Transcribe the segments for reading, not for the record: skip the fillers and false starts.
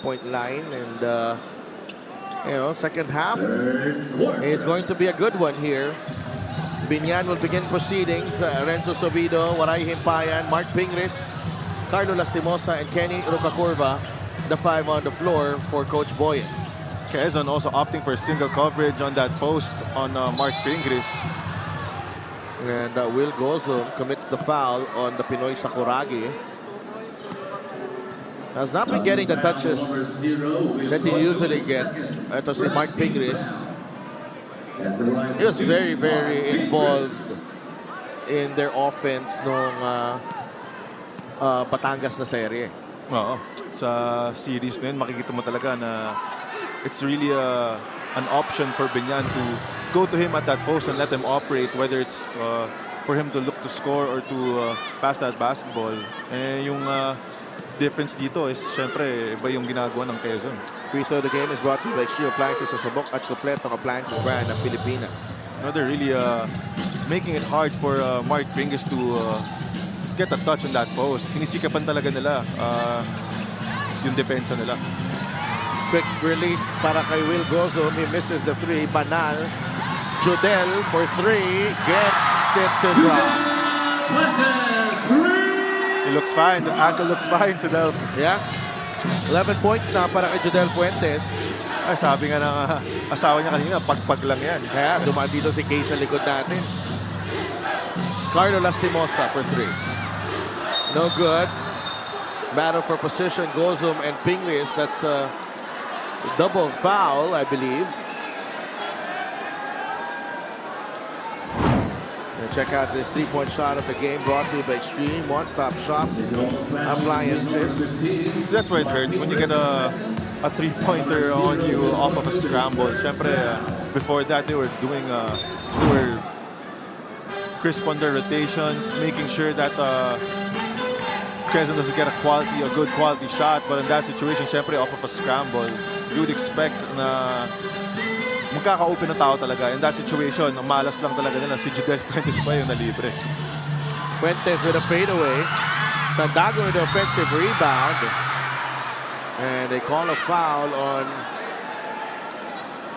3-point line. And, you know, second half is going to be a good one here. Binyan will begin proceedings. Renzo Sobido, Waray Himpayan, Mark Pingris, Carlo Lastimosa, and Kenny Rucacorva, the 5 on the floor for Coach Boyan. QUEZON also opting for single coverage on that post on Mark Pingris. And Will Gozum commits the foul on the Pinoy Sakuragi. Has not been getting the touches that he usually gets. Ito si Mark Pingris. He was very, very involved in their offense nung Batangas na serye. Oo. Sa series na yun, makikita mo talaga na it's really an option for Binyan to go to him at that post and let him operate, whether it's for him to look to score or to pass that basketball. Eh, yung difference dito is, syempre, iba yung ginagawa ng QUEZON. Free throw the game is brought to you by Shio Appliances sa Sabok at Kompletong Appliances brand ng Pilipinas. No, they're really making it hard for Mark Pingris to get a touch on that post. Sinisikapan talaga nila yung depensa nila. Quick release para kay Will Gozum. He misses the 3. Banal. Judel for 3. Gets it to drop. He looks fine. The ankle looks fine, Judel. Yeah. 11 points na para kay Judel Fuentes. Ay, sabi nga ng asawa niya kanina, pagpag lang yan. Kaya dumaan dito si Kay sa likod natin. Carlo Lastimosa for 3. No good. Battle for position. Gozum and Pingris. That's a double foul, I believe. And check out this 3-point shot of the game brought to you by Extreme One-Stop Shop Appliances. That's where it hurts, when you get a 3-pointer on you off of a scramble. Siyempre, before that, they were crisp on their rotations, making sure that QUEZON doesn't get a good quality shot. But in that situation, siyempre, off of a scramble, you would expect na magkaka-open na tao talaga. In that situation, malas lang talaga nila. Si Judel Fuentes pa yung nalibre. Fuentes with a fadeaway. Sandagon with the offensive rebound. And they call a foul on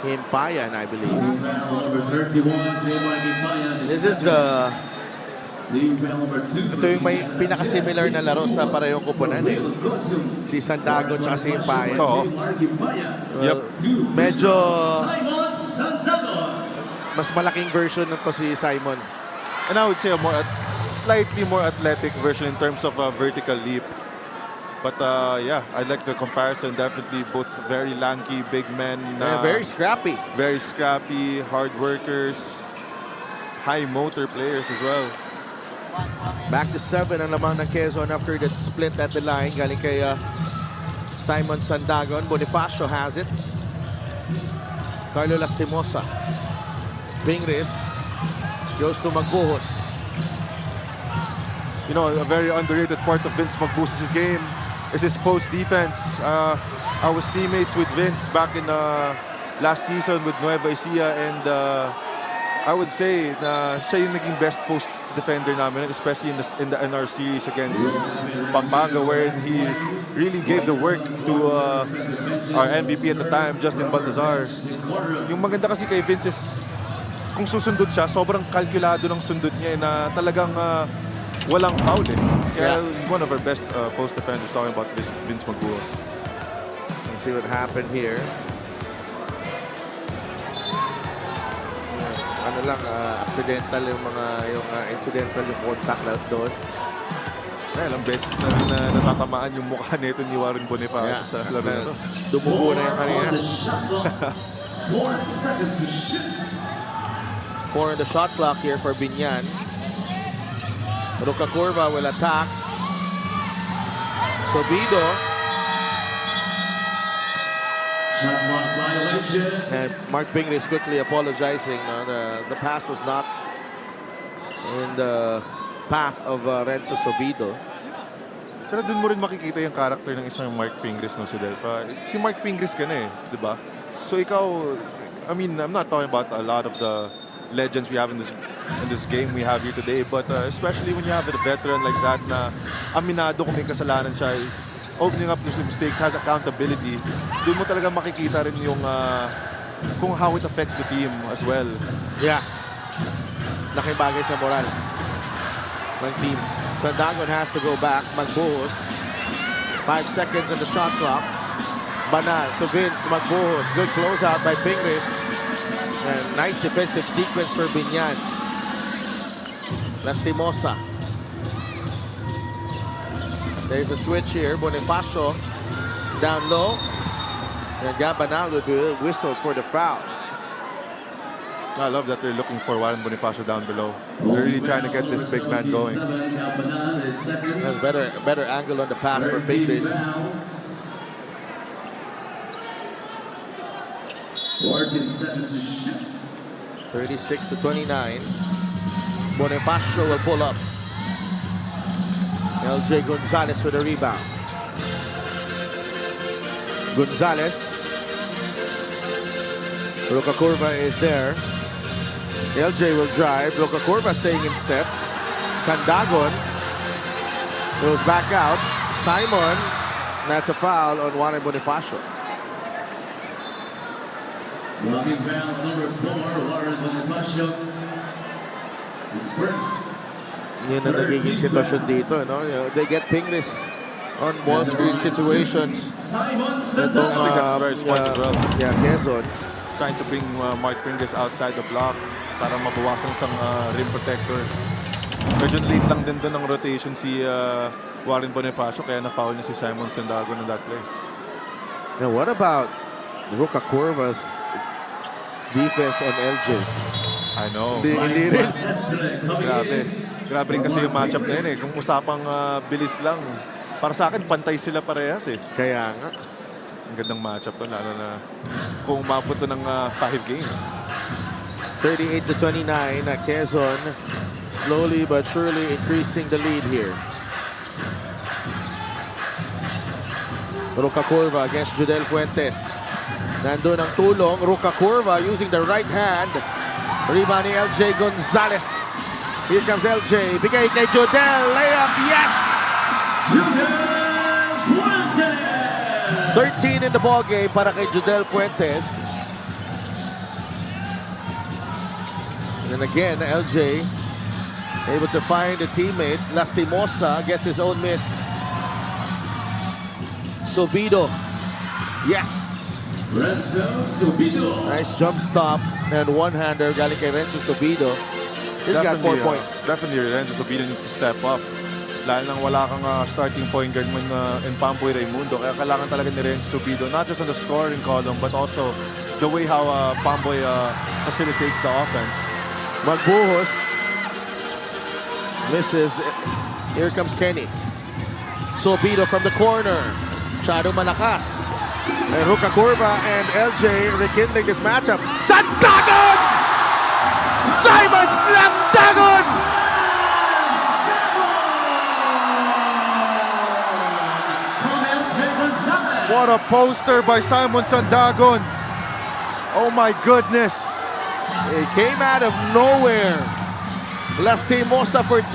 Himpayan, I believe. This is the... Ito yung may pinaka-similar na laro sa parehong kupunan eh. Si Sandagon at si Himpayan. Oo. Yep. Medyo mas malaking version nito si Simon. And I would say a slightly more athletic version in terms of a vertical leap. But yeah, I like the comparison. Definitely both very lanky, big men. Very scrappy. Very scrappy, hard workers, high motor players as well. Back to 7 ang lamang ng QUEZON after that split at the line. Galing kay Simon Sandagon. Bonifacio has it. Carlo Lastimosa. Pingris goes to Magbuhos. You know, a very underrated part of Vince Magbuhos' game is his post defense. I was teammates with Vince back in last season with Nueva Ecija, and I would say na siya yung naging best post defender namin, especially in our series against Pampanga, where he really gave the work to our MVP at the time, Justin Baltazar. Yung maganda kasi kay Vince is kung susundot siya, sobrang kalkulado ng sundot niya na talagang walang foul eh. Kaya one of our best post defenders, talking about Vince Magbuhos. Let's see what happened here. Ano lang, accidental yung incidental yung contact lang doon. Ilang beses na rin natatamaan yung mukha nito ni Warren Bonifacio sa laro na ito. Dumugo na yung kanina. 4 on the shot clock here for Binyan. Rucacorva will attack. Sobido. And Mark Pingris quickly apologizing. The pass was not in the path of Renzo Sobido. Pero dun mo rin makikita yung character ng isang Mark Pingris, no, si Delpha. Si Mark Pingris ka na eh, di ba? So ikaw, I mean, I'm not talking about a lot of the legends we have in this game we have here today, but especially when you have a veteran like that na aminado kung may kasalanan siya, opening up to some mistakes, has accountability, doon mo talaga makikita rin yung kung how it affects the team as well. Yeah. Nakibagay sa moral ng team. Sandagon has to go back. Magbuhos. 5 seconds on the shot clock. Banal to Vince. Magbuhos. Good closeout by Pingris. And nice defensive sequence for Binyan. Lastimosa. There's a switch here. Bonifacio down low. And Banal will be whistled for the foul. I love that they're looking for Warren Bonifacio down below. They're really trying to get this big man going. Has better angle on the pass for Pingris. 36-29. Bonifacio will pull up. LJ Gonzalez with a rebound. Gonzalez. Roca Curva is there. LJ will drive. Roca Curva staying in step. Sandagon goes back out. Simon. That's a foul on Warren Bonifacio. Blocking foul number 4, Warren Bonifacio. His first. Yun ang nagiging sitwasyon dito, no? They get Pingris on ball screen situations. Itong, I think that's very smart as well. Yeah, QUEZON. Trying to bring Mark Pingris outside the block para mabawasan isang rim protector. Medyo late lang din doon ang rotation si Warren Bonifacio kaya na-foul niya si Simon Sandagon on that play. Now what about Roca Curva's defense on LJ? I know. Hindi rin. Grabe rin kasi yung matchup na yun eh. Kung usapang bilis lang. Para sa akin, pantay sila parehas eh. Kaya nga. Ang gandang matchup to, lalo na kung umabot to ng 5 games. 38-29, QUEZON slowly but surely increasing the lead here. Roca Curva against Judel Fuentes. Nandun ang tulong. Roca Curva using the right hand. Rebound ni LJ Gonzalez. Here comes LJ. Bigay kay Judel. Layup. Yes! 13 in the ball game para kay Judel Fuentes. And again, LJ able to find a teammate. Lastimosa gets his own miss. Sobido. Yes! Renzo Sobido. Nice jump stop and one-hander galing kay Renzo Sobido. He's got 4 points. Definitely, Renzo Sobido needs to step up. Lalo nang wala kang starting point guard mo in Pamboy Raimundo. Kaya kailangan talaga ni Renzo Sobido, not just on the scoring column, but also the way how Pamboy facilitates the offense. Magbuhos. Misses. Here comes Kenny. Sobido from the corner. Shadow malakas. And Roca Curva and LJ rekindling this matchup. Sandagon! Simon Sandagon! What a poster by Simon Sandagon. Oh my goodness. It came out of nowhere. Lastimosa for 2.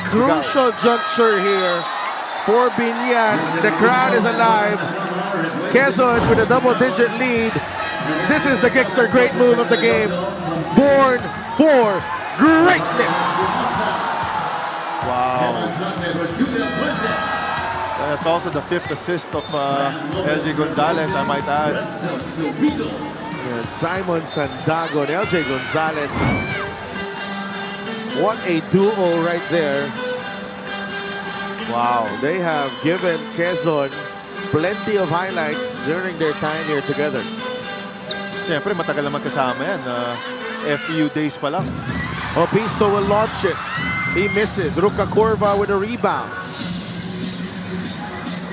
Crucial juncture here for Binyan. The crowd is alive. QUEZON with a double-digit lead. This is the Gixxer great move of the game. Born for greatness. Wow. That's also the 5th assist of LJ Gonzalez, I might add. And Simon Sandagon, LJ Gonzalez. What a duo right there. Wow, they have given QUEZON plenty of highlights during their time here together. Siyempre, matagal naman kasama yan. FEU days pa lang. Opiso will launch it. He misses. Roca Curva with a rebound.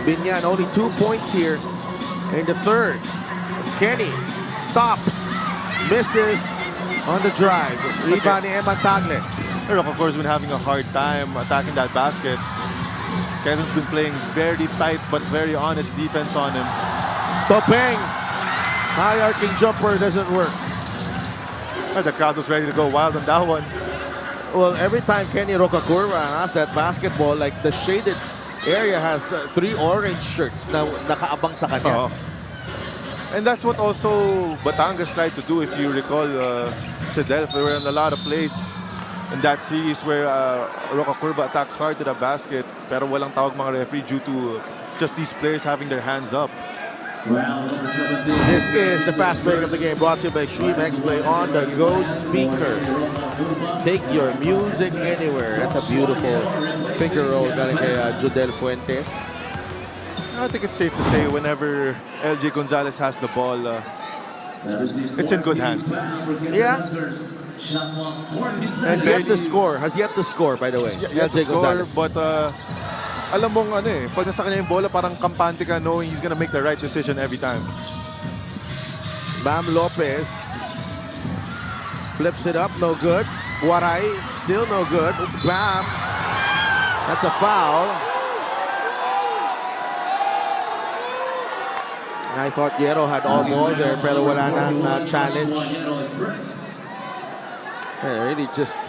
Binyan only 2 points here in the third. Kenny stops, misses on the drive. Rebound ni Eman Tagle. Roca Curva's been having a hard time attacking that basket. QUEZON's been playing very tight but very honest defense on him. Topeng. High arcing jumper doesn't work. The crowd was ready to go wild on that one. Well, every time Kenny Roca Curva has that basketball, like the shaded area has 3 orange shirts na nakaabang sa kanya. And that's what also Batangas tried to do. If you recall, Sedel, they were in a lot of plays in that series where Roca Curva attacks hard to the basket, pero walang tawag mga referee due to just these players having their hands up. This is the fast break of the game, brought to you by Extreme X Play on the Go speaker. Take your music anywhere. That's a beautiful finger roll galing kay Jodel Fuentes. I think it's safe to say whenever LJ Gonzalez has the ball, it's in good hands. Yeah. Has yet to score. Has yet to score, by the way. Yet to score, but alam mong ano eh, pag nasa kanya yung bola, parang kampante ka knowing he's gonna make the right decision every time. Bam Lopez flips it up, no good. Waray, still no good. Bam. That's a foul. I thought Yero had all ball there, pero wala nang challenge. Really just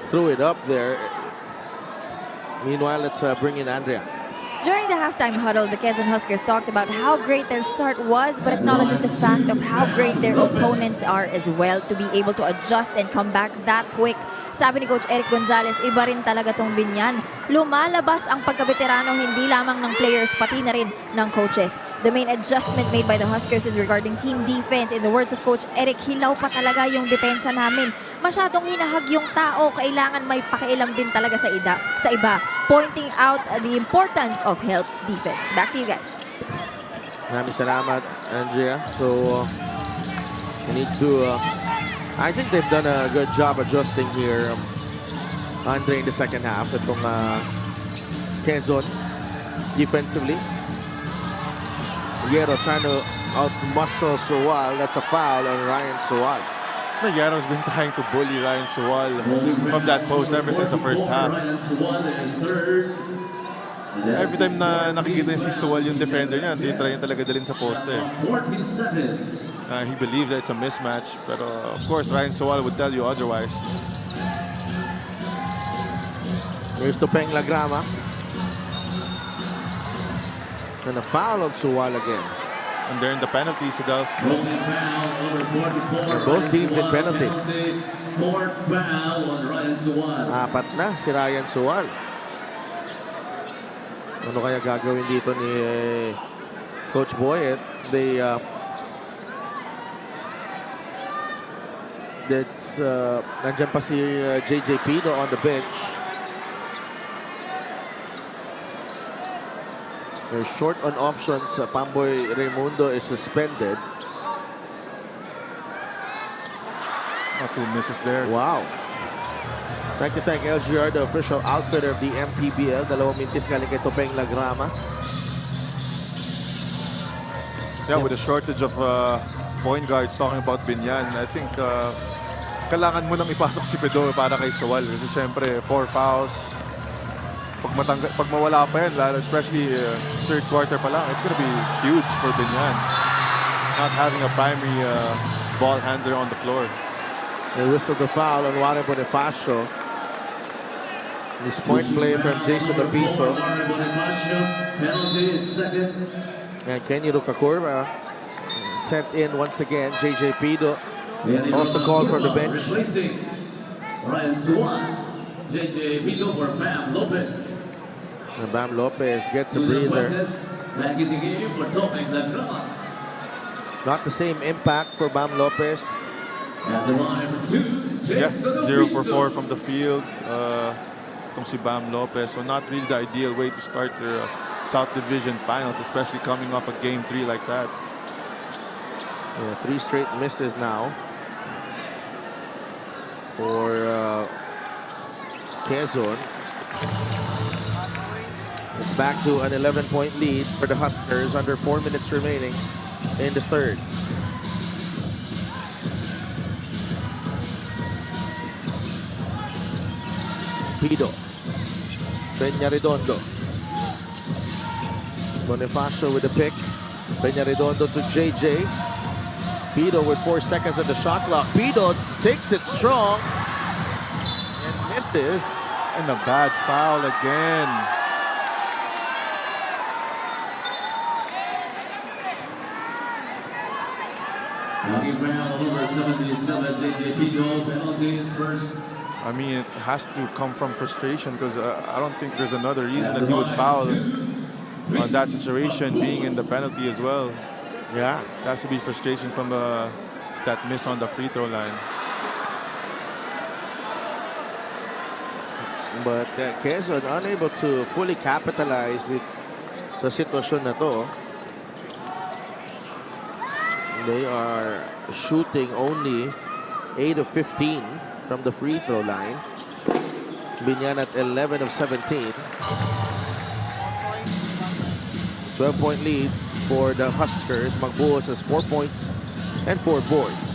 threw it up there. Meanwhile, let's bring in Andrea. During the halftime huddle, the Quezon Huskers talked about how great their start was, but acknowledges the fact of how great their opponents are as well to be able to adjust and come back that quick. Sabi ni Coach Eric Gonzalez, iba rin talaga tong Binyan. Lumalabas ang pagkabeterano hindi lamang ng players, pati na rin ng coaches. The main adjustment made by the Huskers is regarding team defense. In the words of Coach Eric, hilaw pa talaga yung depensa namin. Masyadong hinahag yung tao, kailangan may pakialam din talaga sa iba. Pointing out the importance of help defense. Back to you guys. Maraming salamat, Andrea. So, we need to... I think they've done a good job adjusting here, Andre, in the second half. Itong Quezon defensively. Yero trying to out-muscle Suwal. That's a foul on Ryan Suwal. Yero's been trying to bully Ryan Suwal from that post ever since the first half. Every time na nakikita niya si Suwal yung defender niya, hindi try niya talaga dalhin sa poste. He believes that it's a mismatch, pero of course Ryan Suwal would tell you otherwise. Here's to Peng Lagrama. And a foul on Suwal again. And they're in the penalty, Sedel. Both teams in penalty. Fourth foul on Ryan Suwal. Apat na si Ryan Suwal. Ano kaya gagawin dito ni Coach Boyet? Nandyan pa si JJ Pino on the bench. They're short on options. Pamboy Raimundo is suspended. Two misses there. Wow. I'd like to thank LGR, the official outfitter of the MPBL. Dalawang mintis galing kay Topeng Lagrama. Yeah, with a shortage of point guards, talking about Binyan, I think kailangan mo nang ipasok si Pedro para kay Suwal. Kasi siyempre, 4 fouls. Pag mawala pa yan, especially third quarter pa lang, it's gonna be huge for Binyan. Not having a primary ball handler on the floor. They whistled the foul on Warren Bonifacio. This point play from Jason Apiso. And Kenny Rukakurva sent in once again. JJ Pido also called from the bench. Ryan Suwal, JJ Pido for Bam Lopez. And Bam Lopez gets a breather. Back in the game for Topeng Lagrama. Not the same impact for Bam Lopez. At the line for 2, Jason 0 for 4 from the field. Itong si Bam Lopez. So not really the ideal way to start your South Division Finals, especially coming off a Game 3 like that. Yeah, 3 straight misses now for Quezon. It's back to an 11-point lead for the Huskers. Under 4 minutes remaining in the third. Pido. Peña-Redondo. Bonifacio with the pick. Peña-Redondo to JJ. Pido with 4 seconds on the shot clock. Pido takes it strong and misses. And a bad foul again. Knocking foul number 77, JJ Pico. Penalties first. I mean, it has to come from frustration because I don't think there's another reason that he would foul on that situation, being in the penalty as well. Yeah. It has to be frustration from that miss on the free throw line. But Quezon unable to fully capitalize it sa sitwasyon na to. They are shooting only 8 of 15 from the free throw line. Binyan at 11 of 17. 12-point lead for the Huskers. Magbuhos has 4 points and 4 boards.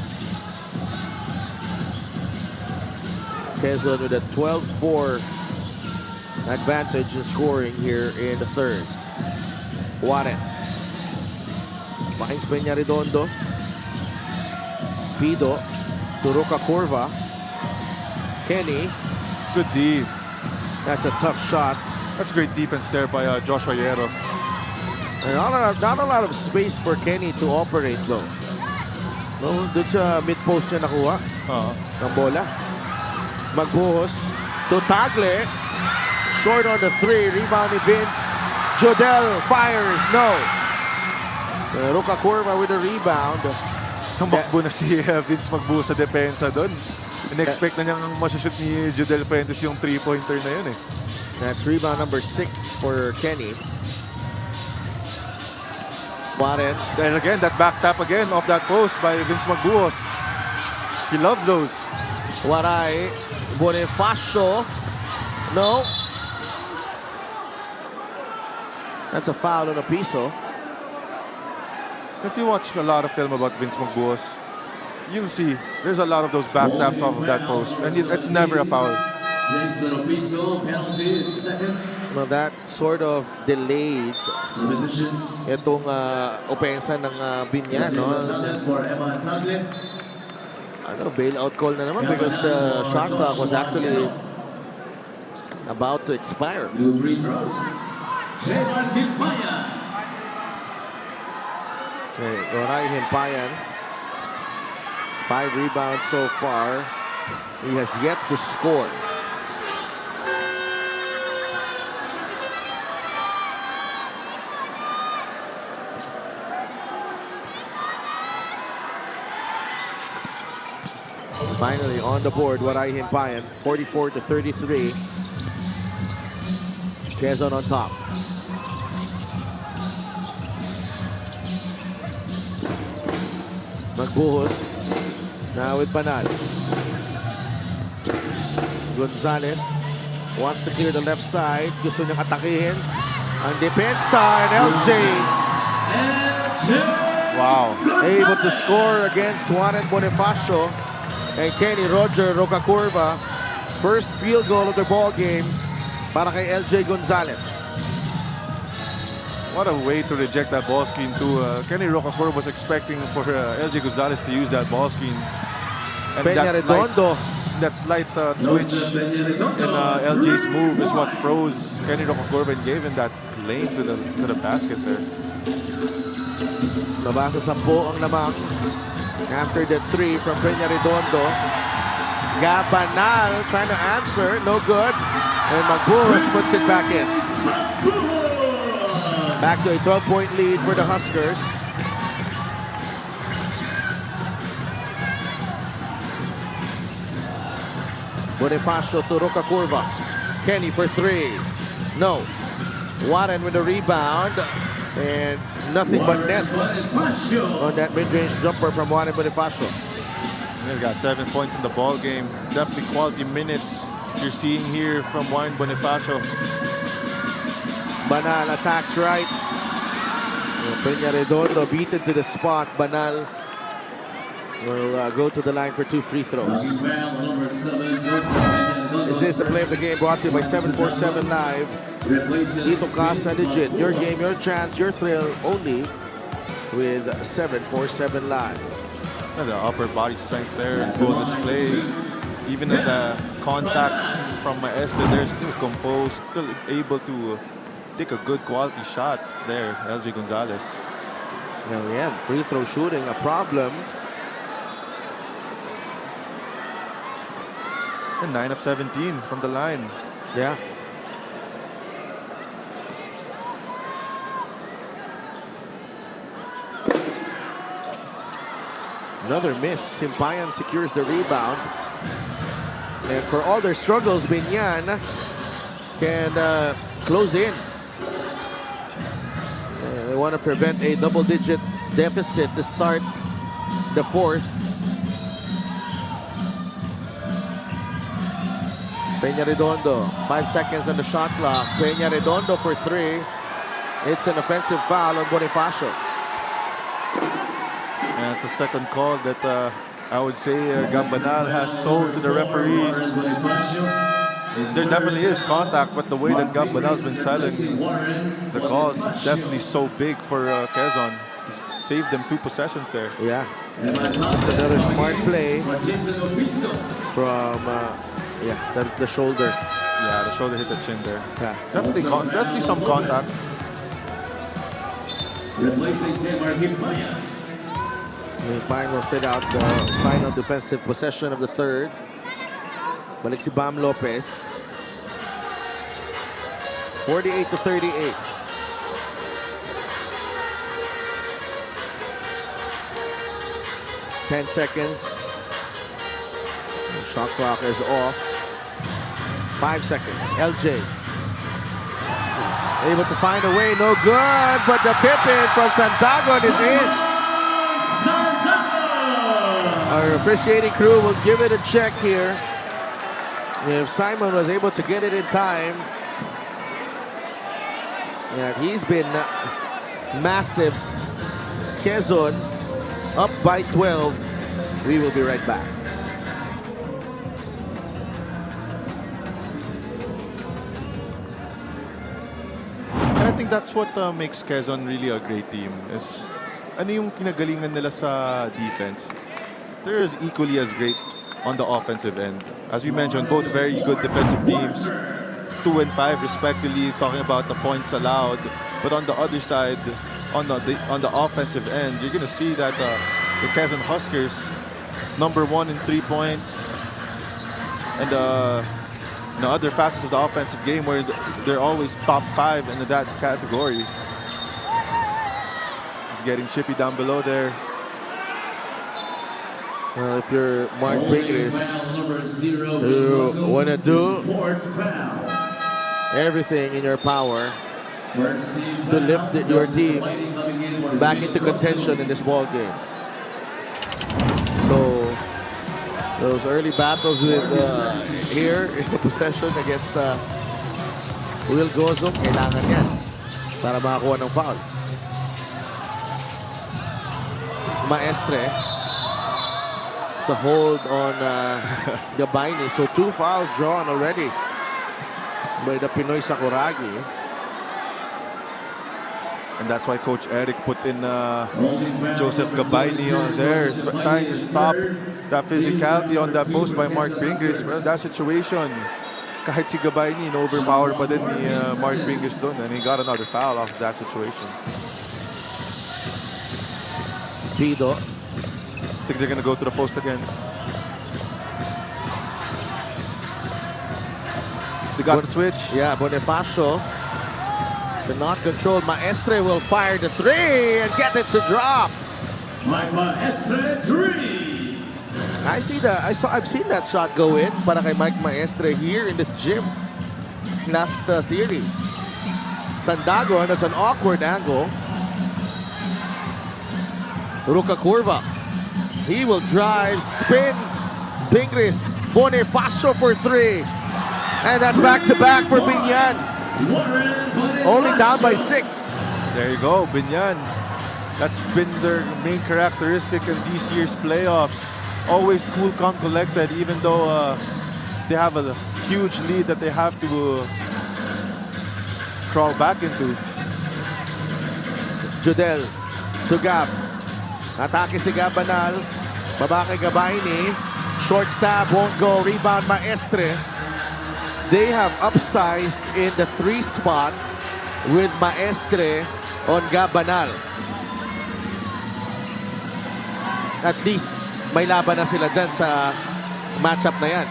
Quezon with a 12-4 advantage in scoring here in the third. Warren. Finds Peña Redondo. Pido. Turuka Corva. Kenny. Good D. That's a tough shot. That's great defense there by Joshua Hierro. And not a lot of space for Kenny to operate though. No, dun sa mid-post niya nakuha ng bola. Magbuhos to Tagle. Short on the 3. Rebound ni Vince. Jodel fires. No. Ruka Corva with a rebound. Tumakbo na si Vince Magbuhos sa depensa doon. In-expect na niyang masushoot ni Jodel Fuentes yung 3-pointer na yun eh. That's rebound number 6 for Kenny. Warren. And again, that back tap again off that post by Vince Magbuhos. He loves those. Waray. Bonifacio. No. That's a foul on a piso. If you watch a lot of film about Vince Magbuhos, you'll see there's a lot of those back taps off of that post. And it's never a foul. Well, that sort of delayed itong opensa ng Binyan, no? Ano, bailout call na naman because the shot clock was actually about to expire. Two free throws. Okay, Goray Himpayan. 5 rebounds so far. He has yet to score. Finally on the board, Waray Himpayan, 44-33. Quezon on top. Magbuhos. Now with Banal. Gonzalez wants to clear the left side. Gusto niyang atakihin ang depensa, and LJ. Wow. Able to score against Warren Bonifacio and Kenny Roger Rocacurva. First field goal of the ball game para kay LJ Gonzalez. What a way to reject that ball screen too. Kenny Rocacurva was expecting for LJ Gonzalez to use that ball screen. And Peña Redondo. that slight twitch in LJ's move is what froze Kenny Rocacurva and gave him that lane to the basket there. Nabasa 10 ang lamang. After the 3 from Peña Redondo. Gabanal trying to answer. No good. And Magbuhos puts it back in. Back to a 12-point lead for the Huskers. Bonifacio to Rocacurva. Kenny for 3. No. Warren with a rebound. And nothing but net on that mid-range jumper from Warren Bonifacio. He's got 7 points in the ball game. Definitely quality minutes you're seeing here from Warren Bonifacio. Banal attacks right. Peña Redondo beaten to the spot. Banal will go to the line for 2 free throws. This is the play of the game brought to you by 747 Live. Dito Casa Legit. Your game, your chance, your thrill only with 747 Live. And the upper body strength there in full display. Even in the contact from Maestro, they're still composed, still able to take a good quality shot there, LJ Gonzalez. Now, yeah, free throw shooting a problem And 9 of 17 from the line. Yeah. Another miss. Simpayan secures the rebound. And for all their struggles, Binyan can close in. They want to prevent a double-digit deficit to start the fourth. Peña Redondo, 5 seconds on the shot clock. Peña Redondo for 3. It's an offensive foul on Bonifacio. And it's the second call that I would say Gambanal has sold to the referees. There definitely is contact, but the way that Gambanal's been selling the calls definitely so big for QUEZON. He's saved them 2 possessions there. Yeah, just another smart play from the shoulder. Yeah, the shoulder hit the chin there. Yeah. Definitely some contact. Replacing Tamar Himpaya. Himpaya will sit out the final defensive possession of the third. Balik si Bam Lopez. 48-38. Ten seconds. The shot clock is off. 5 seconds. LJ. Able to find a way. No good. But the tip-in from Sandagon is in. Our officiating crew will give it a check here. If Simon was able to get it in time. Yeah, he's been massive. QUEZON up by 12. We will be right back. And I think that's what makes QUEZON really a great team. Is ano yung kinagalingan nila sa defense. They're as equally as great on the offensive end. As we mentioned, both very good defensive teams. 2 and 5 respectively, talking about the points allowed. But on the other side, on the offensive end, you're gonna see that the QUEZON Huskers, #1 in 3 points, and the other facets of the offensive game where they're always top 5 in that category. He's getting chippy down below there. Well, if you're Mark Pingris, you want to do everything in your power to lift your team back into contention in this ball game. So those early battles with here in the possession against Will Gozum, kailangan yan para makakuha ng foul. Maestre. It's a hold on Gabayni. So 2 fouls drawn already by the Pinoy Sakuragi. And that's why Coach Eric put in Joseph Gabayni on there, trying to stop that physicality on that post by Mark Pingris. Well, that situation, kahit si Gabayni, overpowered pa din ni Mark Pingris doon, and he got another foul off of that situation. Pido. I think they're going to go to the post again. They got the switch. Yeah, Bonifacio cannot control. Maestre will fire the 3 and get it to drop. Maestre 3. I've seen that shot go in para kay Mike Maestre here in this gym last series. Sandagon, that's an awkward angle. Ruka Curva. He will drive, spins. Pingris, Bonifacio for 3. And that's back-to-back for Binyan. Only down by 6. There you go, Binyan. That's been their main characteristic in these year's playoffs. Always cool, calm, collected, even though they have a huge lead that they have to crawl back into. Judel to Gab. Atake si Gabanal. Baba kay Gabayni. Short stab, won't go. Rebound Maestre. They have upsized in the 3 spot with Maestre on Gabanal. At least may laban na sila dyan sa matchup na yan.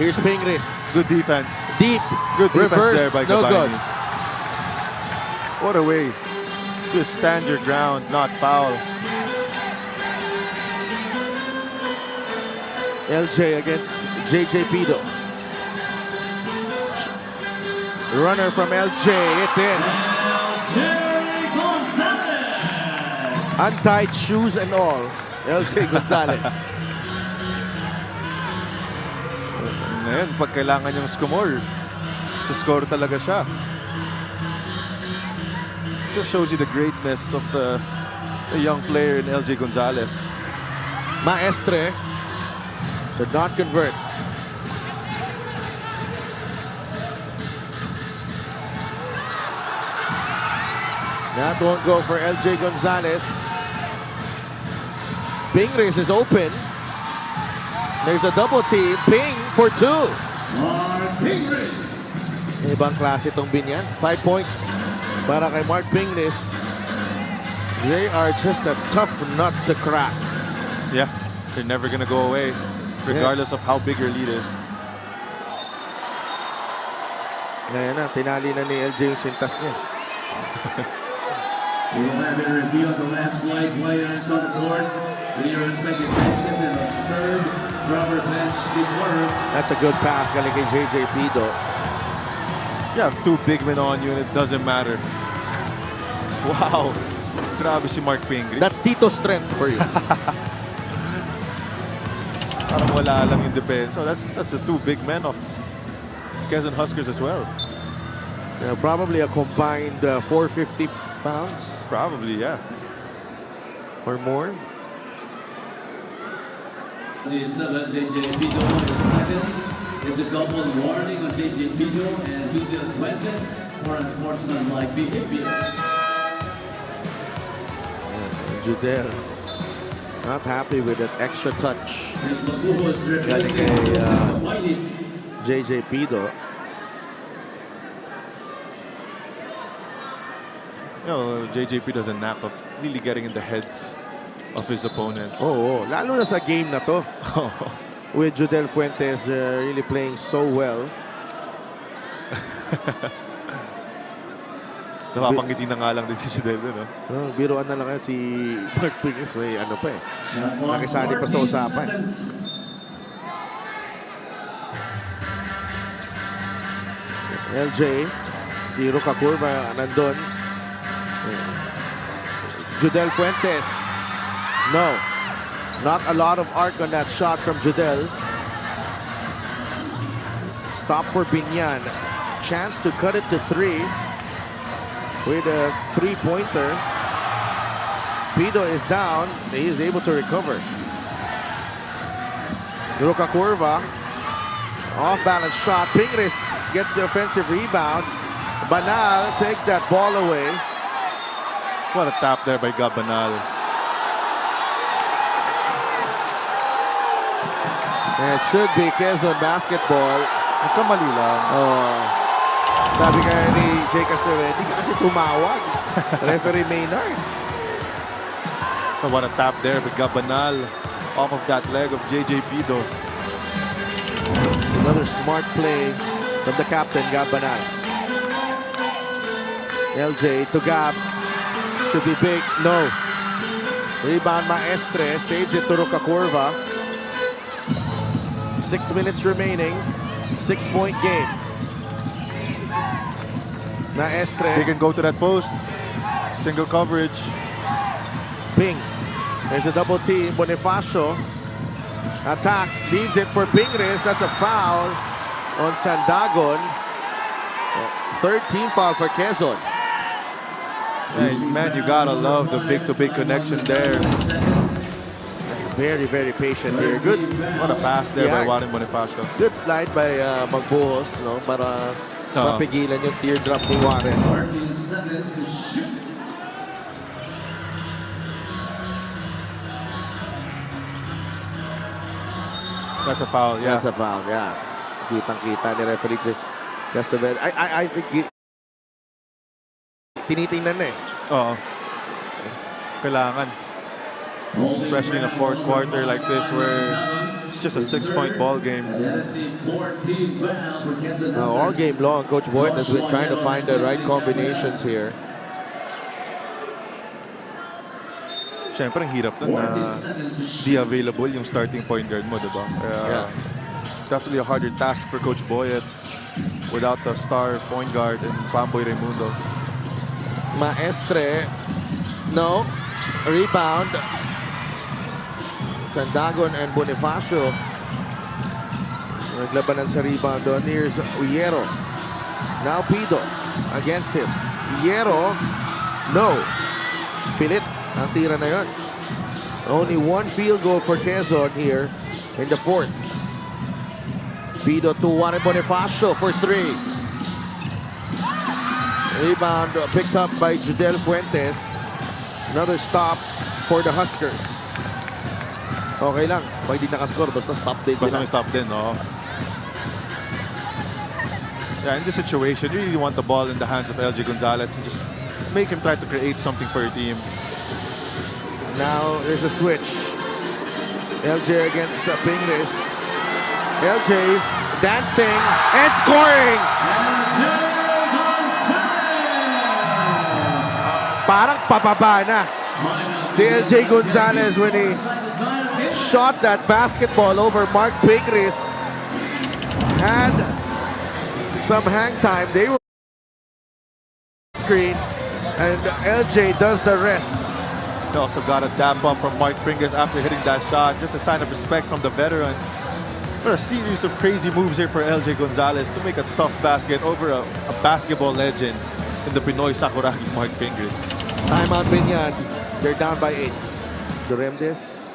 Here's Pingris. Good defense. Deep. Good defense Reverse. there by No good. Gabani. What a way. Just stand your ground, not foul. LJ against JJ Pido. Runner from LJ. It's in. Gonzalez. Untied shoes and all. LJ Gonzalez. Ngayon, pag kailangan yung score, score talaga siya. Just shows you the greatness of the young player in LJ Gonzalez. Maestre did not convert. That won't go for LJ Gonzalez. Pingris is open. There's a double team. Ping for two. Mark Pingris. Ibang klase itong Binyan. 5 points para kay Mark Pingris. They are just a tough nut to crack. Yeah, they're never gonna go away, regardless of how big your lead is. Ngayon na, tinali na ni LJ yung sintas niya. We will have a review of the last flight players on the board with your respective benches and observe rubber bench dework. That's a good pass galing kay JJ Pido. You have two big men on you and it doesn't matter. Wow. Grabe si Mark Pingris. That's Tito's strength for you. Parang wala lang yung defense. So that's the two big men of Quezon Huskers as well. Yeah, probably a combined 450 pounds Probably, yeah. or more. The 7 JJ Pido is second. Is a double warning on JJ Pido and Judel Fuentes for unsportsmanlike behavior. Judel not happy with that extra touch. This Mabuhos Galing replacing kay Whitey. JJ Pido. You know, JJP does a knack of really getting in the heads of his opponents. Oo, lalo na sa game na to. With Judel Fuentes really playing so well. Napapangiti na nga lang din si Judel, no? Biruan na lang yan si Mark Pingris. May ano pa eh. Nakisali pa sa usapan. LJ, si Ruka Kurva nandun. Judel Fuentes. No. Not a lot of arc on that shot from Judel. Stop for Binyan. Chance to cut it to 3 with a 3-pointer. Pido is down. He is able to recover. Ruka Curva. Off-balance shot. Pingris gets the offensive rebound. Banal takes that ball away. What a tap there by Gabanal. And it should be Quezon basketball. Nagkamali lang. Oh. Sabi kaya ni Jay Castle, hindi ka kasi tumawag. Referee Maynard. So what a tap there by Gabanal off of that leg of JJ Pido. Another smart play from the captain, Gabanal. LJ to Gab. Should be big. No. Rebound Maestre. Saves it to Ruka Curva. 6 minutes remaining. 6-point game. Maestre. They can go to that post. Single coverage. Ping. There's a double team. Bonifacio attacks. Leaves it for Pingris. That's a foul on Sandagon. Third team foul for Quezon. Man, you gotta love the big-to-big connection there. Very, very patient here. Good. What a pass there by Yeah. Warren Bonifacio. Good slide by Magbuhos, no, para mapigilan yung teardrop ni Warren. 14 seconds to shoot. That's a foul, yeah. That's a foul, yeah. Kitang-kita ni referee Castabel. I think tinitingnan na eh. Oo. Kailangan. Especially in a fourth quarter like this where it's just a 6-point ball game. And that is the 14th foul for QUEZON All Huskers. game long, Coach Boyd has been trying to find the right combinations here. Siyempre, ang hirap nun na di available yung starting point guard mo, diba? Yeah. Definitely a harder task for Coach Boyet without the star point guard and Pamboy Raimundo. Maestre, no. Rebound. Sandagon and Bonifacio. Naglabanan sa rebound doon. Here's Uyero. Now Pido against him. Uyero, no. Pilit ang tira na yun. Only one field goal for Quezon here in the fourth. Pido to Juan Bonifacio for three. Rebound picked up by Judel Fuentes. Another stop for the Huskers. Okay lang. Pag di nakascore, basta stop din Basta sila. may stop din, no? Yeah, in this situation, you really want the ball in the hands of LJ Gonzalez and just make him try to create something for your team. Now there's a switch. LJ against Pingris. LJ dancing and scoring. Parang pababa na si LJ Gonzalez when he shot that basketball over Mark Pingris. Had some hang time. They were screen and LJ does the rest. They also got a dap up from Mark Pingris after hitting that shot. Just a sign of respect from the veteran. What a series of crazy moves here for LJ Gonzalez to make a tough basket over a basketball legend in the Pinoy Sakuragi, Mark Pingris. Timeout Binyan. They're down by 8. Duremdes.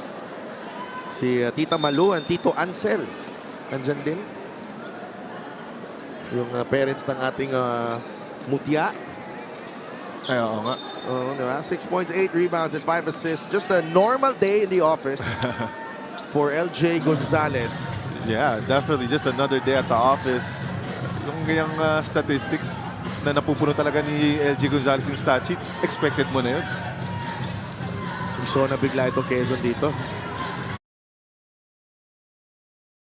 Si Tita Malu and Tito Ansel. Andyan din. Yung parents ng ating mutya. Ay, oo nga. Oh, diba? 6 points, 8 rebounds, and 5 assists. Just a normal day in the office for LJ Gonzalez. Yeah, definitely. Just another day at the office. Yung ganyang statistics na napupuno talaga ni LJ Gonzalez yung stat sheet, expected mo na yun. So na bigla ito Quezon dito.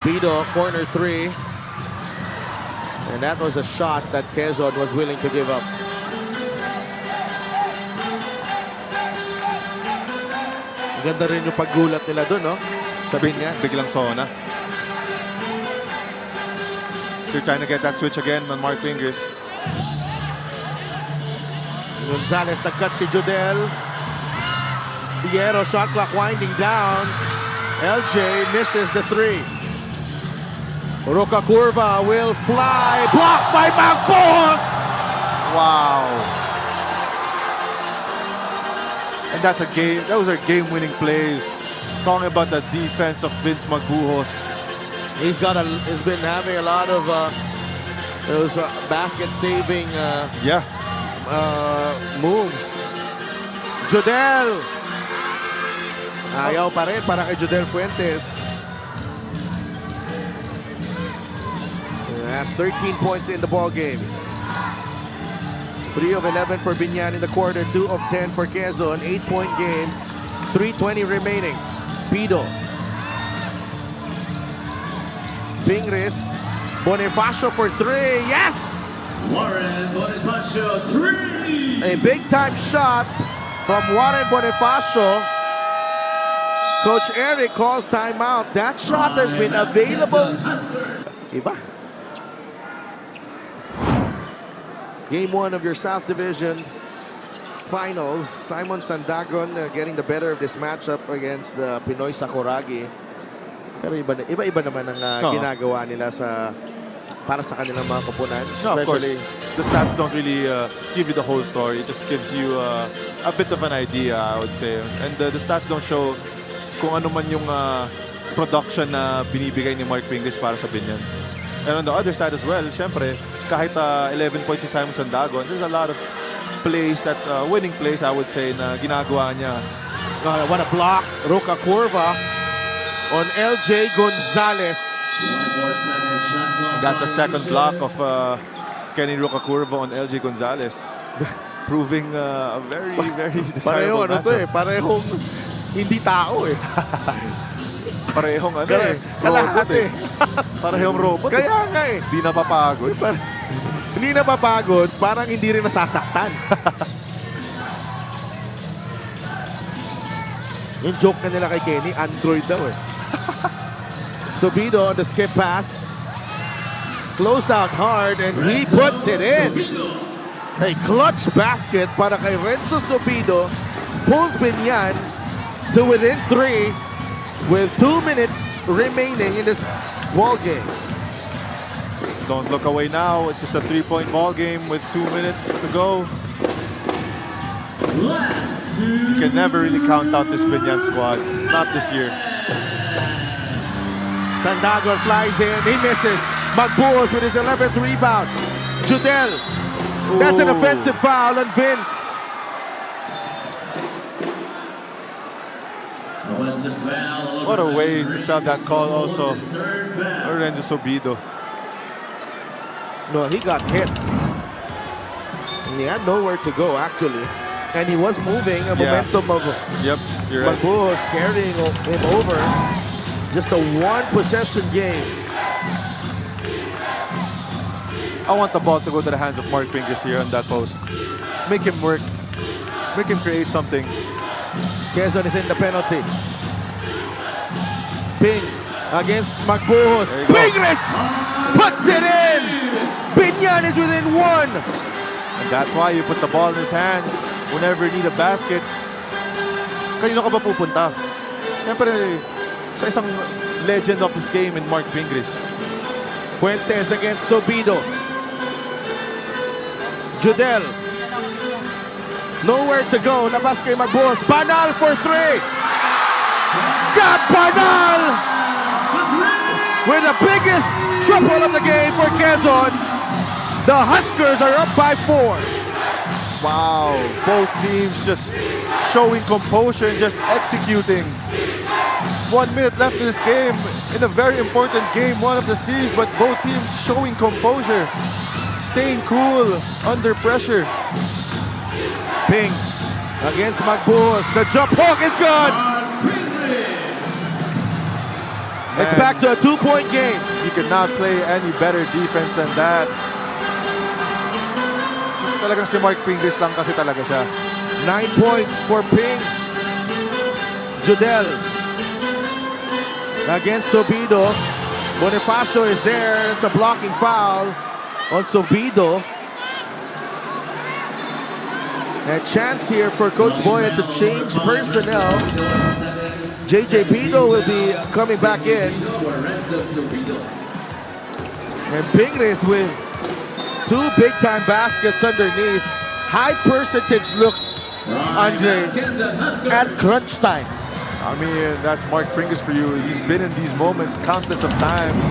Pido, corner 3. And that was a shot that Quezon was willing to give up. Ganda rin yung paggulat nila doon, no? Sabihin niya. Biglang sona. They're trying to get that switch again on Mark Pingris. Gonzalez nag-cut si Judel. Piero, shot clock winding down. LJ misses the 3. Roca Curva will fly. Blocked by Magpos! Wow. And that's a game. Those are game-winning plays. Talking about the defense of Vince Magbuhos. He's been having a lot of those basket-saving moves. Jodel. Ayaw pa rin para kay Jodel Fuentes. That's 13 points in the ball game. 3 of 11 for Binyan in the quarter, 2 of 10 for Quezon, 8-point game, 3:20 remaining. Pido. Pingris. Bonifacio for 3. Yes! Warren Bonifacio, 3! A big-time shot from Warren Bonifacio. Coach Eric calls timeout. That shot has been available. Iba. Game 1 of your South Division Finals. Simon Sandagon getting the better of this matchup against the Pinoy Sakuragi. Pero iba-iba naman ang ginagawa nila para sa kanilang mga koponan. No, of course, the stats don't really give you the whole story. It just gives you a bit of an idea, I would say. And the stats don't show kung ano man yung production na binibigay ni Mark Pingris para sa Binyan. And on the other side as well, syempre, kahit 11 points si Simon Sandagon, there's a lot of plays, that winning plays, I would say, na ginagawa niya. What a block. Roca Curva on LJ Gonzalez. That's the second block of Kenny Roca Curva on LJ Gonzalez. Proving a very, very desirable matchup. Parehong hindi tao eh. Parehong ano eh. Kalahati. Parehong robot. Kaya nga eh. Di napapagod. Hindi napapagod, parang hindi rin nasasaktan. Yung joke na nila kay Kenny, Android daw eh. Sobido on the skip pass. Closed out hard and he puts it in. A clutch basket para kay Renzo Sobido. Pulls Binyan to within 3 with 2 minutes remaining in this ball game. Don't look away now. It's just a 3-point ball game with 2 minutes to go. You can never really count out this Binyan squad. Not this year. Sandagon flies in. He misses. Magbuos with his 11th rebound. Judel. That's an offensive foul on Vince. What a way to sell that call also. Lorenzo Sobido. No, he got hit. And he had nowhere to go, actually. And he was moving a momentum of Yep, you're right. Magbuos carrying him over. Just a one-possession game. I want the ball to go to the hands of Mark Pingris here on that post. Make him work. Make him create something. QUEZON is in the penalty. Ping against Magbuos. Pingris puts it in! Binyan is within 1! And that's why you put the ball in his hands whenever you need a basket. Kanino ka ba pupunta? Siyempre, sa isang legend of this game in Mark Pingris. Fuentes against Sobido. Judel. Nowhere to go. Labas kay Magbuos. Banal for 3. Got Banal! With the biggest triple of the game for QUEZON. The Huskers are up by 4. Wow, both teams just showing composure and just executing. 1 minute left in this game, in a very important game, one of the series, but both teams showing composure, staying cool under pressure. Ping against Magbuos. The jump hook is good. It's back to a 2-point game. You cannot play any better defense than that. Talagang si Mark Pingris lang kasi talaga siya. 9 points for Ping. Judel against Sobido. Bonifacio is there. It's a blocking foul on Sobido. A chance here for Coach Boyet to change personnel. JJ Pino will be coming back in. And Pingris with 2 big-time baskets underneath. High percentage looks under at crunch time. I mean, that's Mark Pingris for you. He's been in these moments countless of times.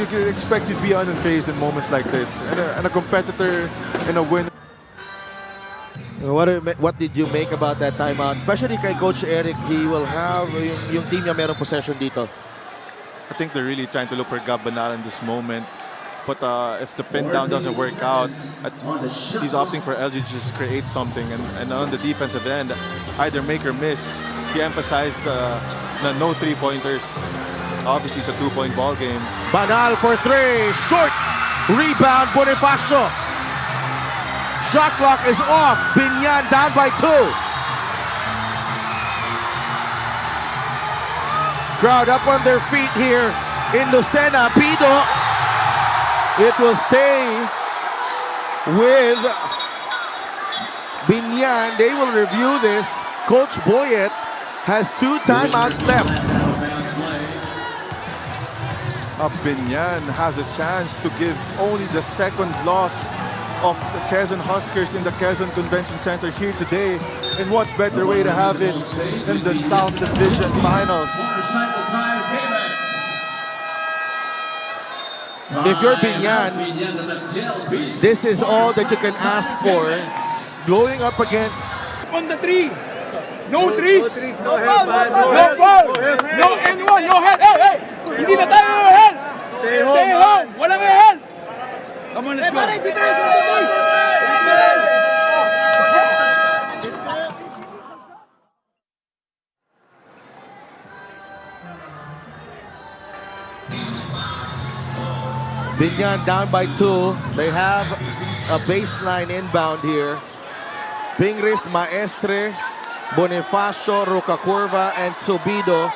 You can expect you to be unfazed in moments like this. And a competitor and a winner. What did you make about that timeout? Especially kay Coach Eric, he will have yung team niya merong possession dito. I think they're really trying to look for Gab Banal in this moment. But if the pin down doesn't work out, he's opting for LG to just create something. And on the defensive end, either make or miss. He emphasized the no 3-pointers. Obviously, it's a 2-point ball game. Banal for 3. Short rebound, Bonifacio. Shot clock is off. Binyan down by 2. Crowd up on their feet here in Lucena. Pido. It will stay with Binyan. They will review this. Coach Boyet has 2 timeouts left. Binyan has a chance to give only the second loss of the QUEZON Huskers in the QUEZON Convention Center here today. And what better way to have it in the South Division Finals? If you're Binyan, this is all that you can ask for going up against. On the 3. No threes. No foul. No foul. No anyone. No head. Hey, hey. Hindi na tayo head. Stay home. Walang head. Come on, let's go. Binyan down by 2. They have a baseline inbound here. Pingris, Maestre, Bonifacio, Rocacurva, and Subido.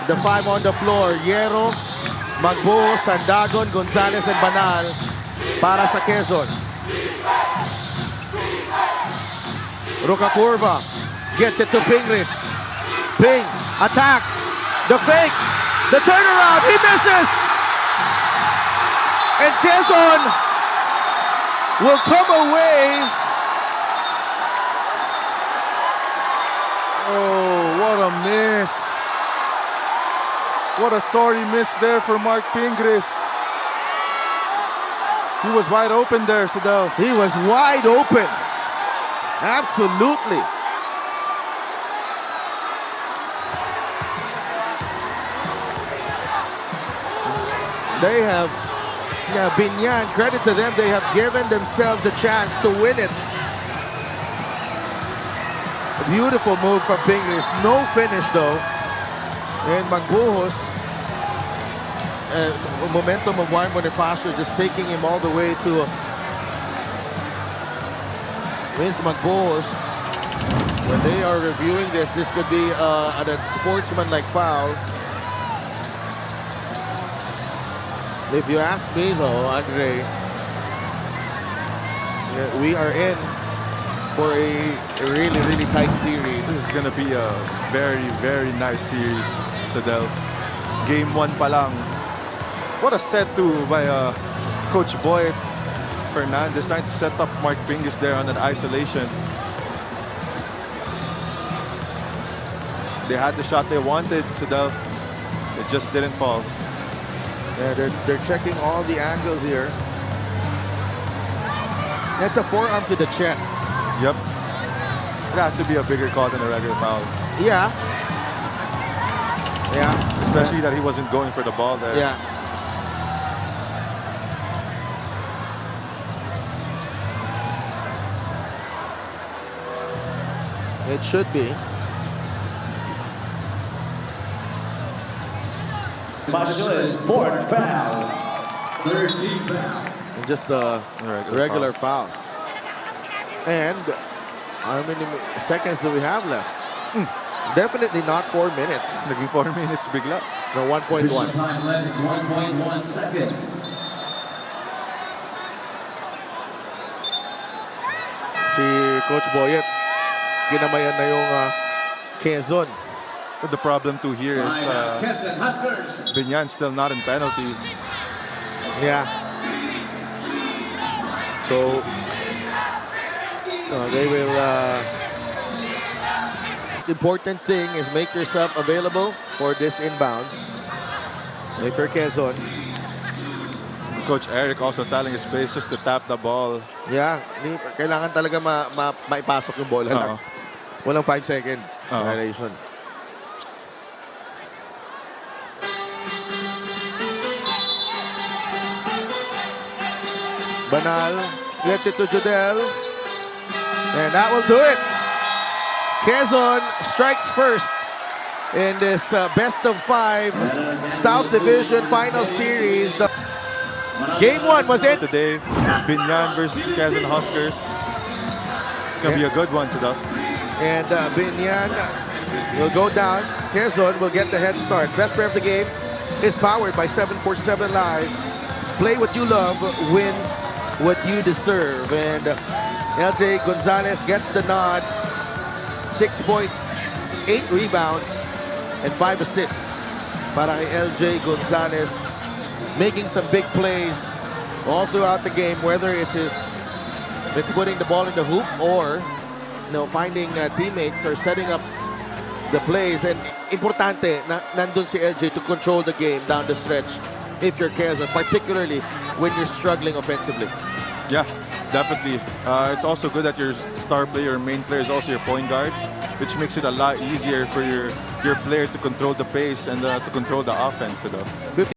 The 5 on the floor. Hierro, Magbuo, Sandagon, Gonzalez, and Banal para sa Quezon. Rocacurva gets it to Pingris. Ping attacks. The fake. The turnaround. He misses. And Quezon will come away. Oh, what a miss. What a sorry miss there for Mark Pingris. He was wide open there, Sidel. He was wide open. Absolutely. They have, Binyan, credit to them, they have given themselves a chance to win it. A beautiful move from Pingris. No finish though. And Magbuhos, momentum of Juan Bonifacio just taking him all the way to Vince Magbuhos. When they are reviewing this could be a sportsman-like foul. If you ask me though, Andre, we are in for a really, really tight series. This is gonna be a very, very nice series, Sidel. Game 1 pa lang. What a set too by Coach Boyd Fernandez, trying to set up Mark Pingris there on an isolation. They had the shot they wanted, Sidel. It just didn't fall. Yeah, they're checking all the angles here. That's a forearm to the chest. Yep. It has to be a bigger call than a regular foul. Yeah. Yeah. Especially that he wasn't going for the ball there. Yeah. It should be. Macho's fourth foul. 13th foul. Just a regular foul. And how many seconds do we have left? Definitely not 4 minutes. Naging 4 minutes bigla. No, 1.1. Additional time left is 1.1 seconds. Si Coach Boyet, kinamayan na yung Quezon. But the problem too here is QUEZON Huskers. Binyan still not in penalty. Yeah. So they will. The important thing is make yourself available for this inbound. If you're Quezon. Coach Eric also telling his players just to tap the ball. Yeah, kailangan talaga maipasok yung bola lang. Walang 5-second violation. Banal gets it to Jodel. And that will do it. Quezon strikes first in this best of 5 South Division final series. Game 1 was it. Today, Binyan versus Quezon Huskers. It's going to be a good one, Sidel. And Binyan will go down. Quezon will get the head start. Best player of the game is powered by 747 Live. Play what you love, win what you deserve. And LJ Gonzalez gets the nod. 6 points, 8 rebounds, and 5 assists para kay LJ Gonzalez, making some big plays all throughout the game, whether it's putting the ball in the hoop or finding teammates or setting up the plays. And importante na nandun si LJ to control the game down the stretch if you're Quezon, particularly when you're struggling offensively. Yeah, definitely. It's also good that your star player, your main player, is also your point guard, which makes it a lot easier for your player to control the pace and to control the offense.